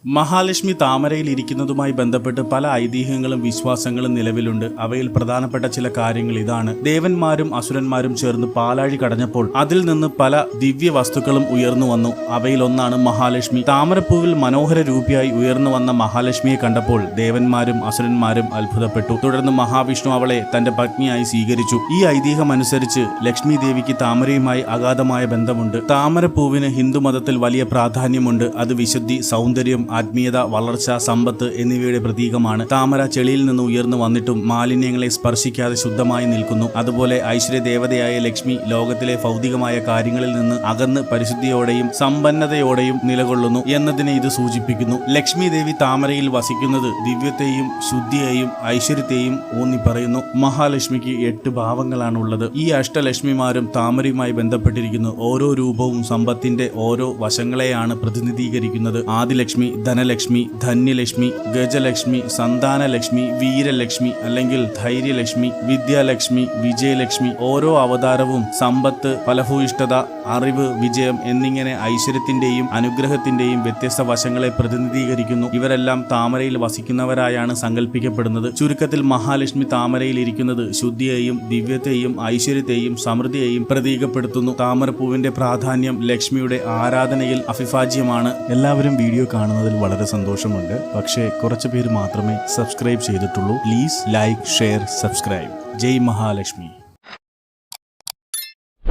മഹാലക്ഷ്മി താമരയിൽ ഇരിക്കുന്നതുമായി ബന്ധപ്പെട്ട് പല ഐതിഹ്യങ്ങളും വിശ്വാസങ്ങളും നിലവിലുണ്ട്. അവയിൽ പ്രധാനപ്പെട്ട ചില കാര്യങ്ങൾ ഇതാണ്. ദേവന്മാരും അസുരന്മാരും ചേർന്ന് പാലാഴി കടഞ്ഞപ്പോൾ അതിൽ നിന്ന് പല ദിവ്യ വസ്തുക്കളും ഉയർന്നു വന്നു. അവയിൽ ഒന്നാണ് മഹാലക്ഷ്മി. താമരപ്പൂവിൽ മനോഹര രൂപിയായി ഉയർന്നു വന്ന മഹാലക്ഷ്മിയെ കണ്ടപ്പോൾ ദേവന്മാരും അസുരന്മാരും അത്ഭുതപ്പെട്ടു. തുടർന്ന് മഹാവിഷ്ണു അവളെ തന്റെ പത്നിയായി സ്വീകരിച്ചു. ഈ ഐതിഹ്യം അനുസരിച്ച് ലക്ഷ്മി ദേവിക്ക് താമരയുമായി അഗാധമായ ബന്ധമുണ്ട്. താമരപ്പൂവിന് ഹിന്ദുമതത്തിൽ വലിയ പ്രാധാന്യമുണ്ട്. അത് വിശുദ്ധി, സൗന്ദര്യം, ആത്മീയത, വളർച്ച, സമ്പത്ത് എന്നിവയുടെ പ്രതീകമാണ്. താമര ചെളിയിൽ നിന്ന് ഉയർന്നു വന്നിട്ടും മാലിന്യങ്ങളെ സ്പർശിക്കാതെ ശുദ്ധമായി നിൽക്കുന്നു. അതുപോലെ ഐശ്വര്യ ദേവതയായ ലക്ഷ്മി ലോകത്തിലെ ഭൗതികമായ കാര്യങ്ങളിൽ നിന്ന് അകന്ന് പരിശുദ്ധിയോടെയും സമ്പന്നതയോടെയും നിലകൊള്ളുന്നു എന്നതിനെ ഇത് സൂചിപ്പിക്കുന്നു. ലക്ഷ്മി ദേവി താമരയിൽ വസിക്കുന്നത് ദിവ്യത്തെയും ശുദ്ധിയെയും ഐശ്വര്യത്തെയും ഊന്നി പറയുന്നു. മഹാലക്ഷ്മിക്ക് 8 ഭാവങ്ങളാണുള്ളത്. ഈ അഷ്ടലക്ഷ്മിമാരും താമരയുമായി ബന്ധപ്പെട്ടിരിക്കുന്നു. ഓരോ രൂപവും സമ്പത്തിന്റെ ഓരോ വശങ്ങളെയാണ് പ്രതിനിധീകരിക്കുന്നത്. ആദിലക്ഷ്മി, ധനലക്ഷ്മി, ധന്യലക്ഷ്മി, ഗജലക്ഷ്മി, സന്താനലക്ഷ്മി, വീരലക്ഷ്മി അല്ലെങ്കിൽ ധൈര്യലക്ഷ്മി, വിദ്യാലക്ഷ്മി, വിജയലക്ഷ്മി. ഓരോ അവതാരവും സമ്പത്ത്, ഫലഭൂയിഷ്ഠത, അറിവ്, വിജയം എന്നിങ്ങനെ ഐശ്വര്യത്തിന്റെയും അനുഗ്രഹത്തിന്റെയും വ്യത്യസ്ത വശങ്ങളെ പ്രതിനിധീകരിക്കുന്നു. ഇവരെല്ലാം താമരയിൽ വസിക്കുന്നവരായാണ് സങ്കല്പിക്കപ്പെടുന്നത്. ചുരുക്കത്തിൽ മഹാലക്ഷ്മി താമരയിൽ ഇരിക്കുന്നത് ശുദ്ധിയെയും ദിവ്യത്തെയും ഐശ്വര്യത്തെയും സമൃദ്ധിയെയും പ്രതീകപ്പെടുത്തുന്നു. താമരപ്പൂവിന്റെ പ്രാധാന്യം ലക്ഷ്മിയുടെ ആരാധനയിൽ അഭിഭാജ്യമാണ്. എല്ലാവരും വീഡിയോ കാണുന്നതിൽ വളരെ സന്തോഷമുണ്ട്. പക്ഷേ കുറച്ചു പേര് മാത്രമേ സബ്സ്ക്രൈബ് ചെയ്തിട്ടുള്ളൂ. Please like, share, subscribe. ജയ് മഹാലക്ഷ്മി.